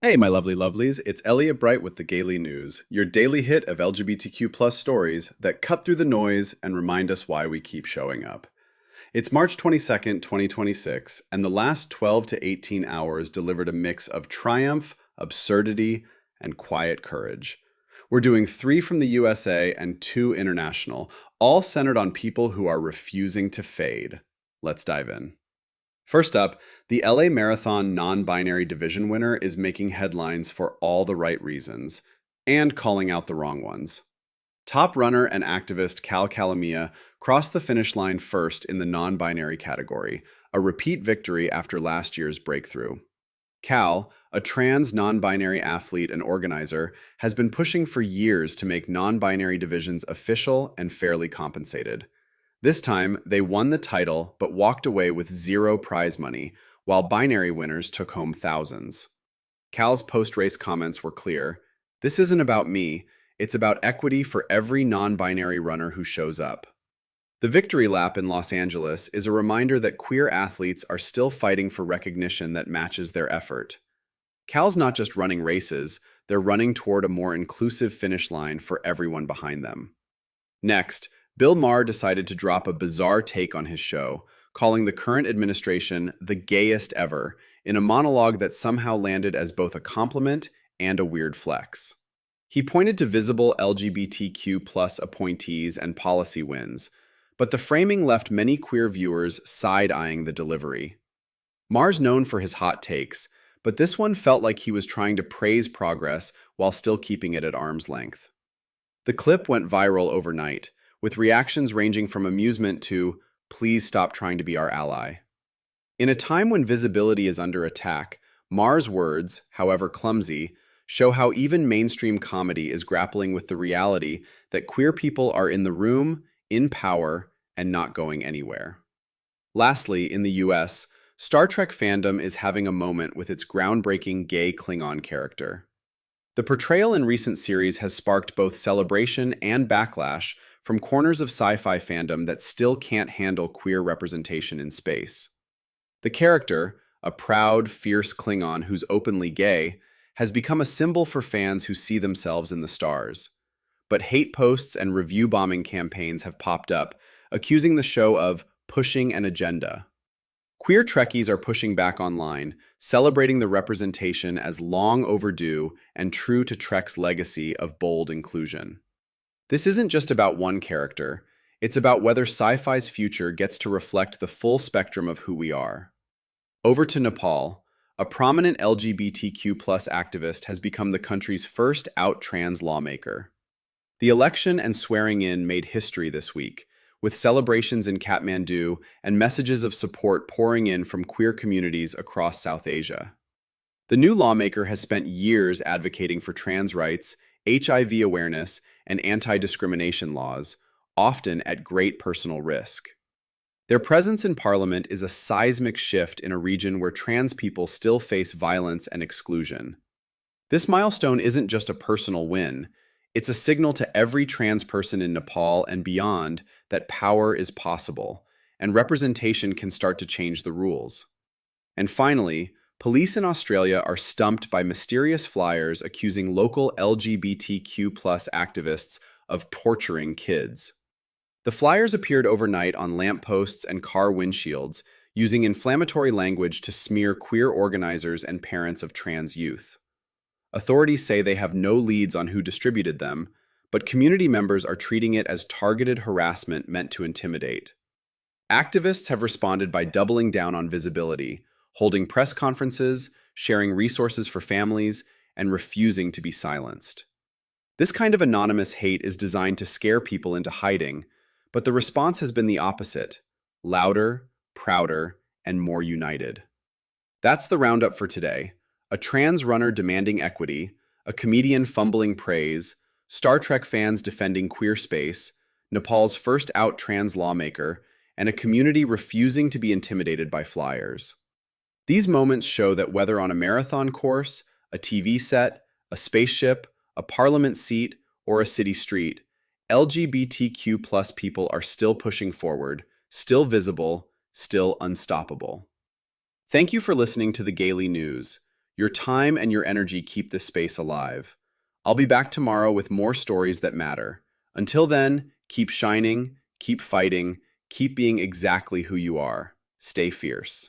Hey, my lovely lovelies, it's Elliot Bright with the Gaily News, your daily hit of LGBTQ plus stories that cut through the noise and remind us why we keep showing up. It's March 22nd, 2026, and the last 12 to 18 hours delivered a mix of triumph, absurdity, and quiet courage. We're doing 3 from the USA and 2 international, all centered on people who are refusing to fade. Let's dive in. First up, the LA Marathon non binary division winner is making headlines for all the right reasons and calling out the wrong ones. Top runner and activist Cal Calamia crossed the finish line first in the non binary category, a repeat victory after last year's breakthrough. Cal, a trans non binary athlete and organizer, has been pushing for years to make non binary divisions official and fairly compensated. This time, they won the title but walked away with zero prize money, while binary winners took home thousands. Cal's post race comments were clear: "This isn't about me, it's about equity for every non binary runner who shows up." The victory lap in Los Angeles is a reminder that queer athletes are still fighting for recognition that matches their effort. Cal's not just running races, they're running toward a more inclusive finish line for everyone behind them. Next, Bill Maher decided to drop a bizarre take on his show, calling the current administration the gayest ever, in a monologue that somehow landed as both a compliment and a weird flex. He pointed to visible LGBTQ plus appointees and policy wins, but the framing left many queer viewers side-eyeing the delivery. Maher's known for his hot takes, but this one felt like he was trying to praise progress while still keeping it at arm's length. The clip went viral overnight, with reactions ranging from amusement to, "Please stop trying to be our ally." In a time when visibility is under attack, Maher's words, however clumsy, show how even mainstream comedy is grappling with the reality that queer people are in the room, in power, and not going anywhere. Lastly, in the US, Star Trek fandom is having a moment with its groundbreaking gay Klingon character. The portrayal in recent series has sparked both celebration and backlash from corners of sci-fi fandom that still can't handle queer representation in space. The character, a proud, fierce Klingon who's openly gay, has become a symbol for fans who see themselves in the stars. But hate posts and review bombing campaigns have popped up, accusing the show of pushing an agenda. Queer Trekkies are pushing back online, celebrating the representation as long overdue and true to Trek's legacy of bold inclusion. This isn't just about one character, it's about whether sci-fi's future gets to reflect the full spectrum of who we are. Over to Nepal, a prominent LGBTQ activist has become the country's first out-trans lawmaker. The election and swearing in made history this week, with celebrations in Kathmandu and messages of support pouring in from queer communities across South Asia. The new lawmaker has spent years advocating for trans rights, HIV awareness, and anti-discrimination laws, often at great personal risk. Their presence in Parliament is a seismic shift in a region where trans people still face violence and exclusion. This milestone isn't just a personal win, it's a signal to every trans person in Nepal and beyond that power is possible, and representation can start to change the rules. And finally, police in Australia are stumped by mysterious flyers accusing local LGBTQ activists of torturing kids. The flyers appeared overnight on lampposts and car windshields, using inflammatory language to smear queer organizers and parents of trans youth. Authorities say they have no leads on who distributed them, but community members are treating it as targeted harassment meant to intimidate. Activists have responded by doubling down on visibility, holding press conferences, sharing resources for families, and refusing to be silenced. This kind of anonymous hate is designed to scare people into hiding, but the response has been the opposite: louder, prouder, and more united. That's the roundup for today. A trans runner demanding equity, a comedian fumbling praise, Star Trek fans defending queer space, Nepal's first out trans lawmaker, and a community refusing to be intimidated by flyers. These moments show that whether on a marathon course, a TV set, a spaceship, a parliament seat, or a city street, LGBTQ people are still pushing forward, still visible, still unstoppable. Thank you for listening to the Gaily News, Your time and your energy keep this space alive. I'll be back tomorrow with more stories that matter. Until then, keep shining, keep fighting, keep being exactly who you are. Stay fierce.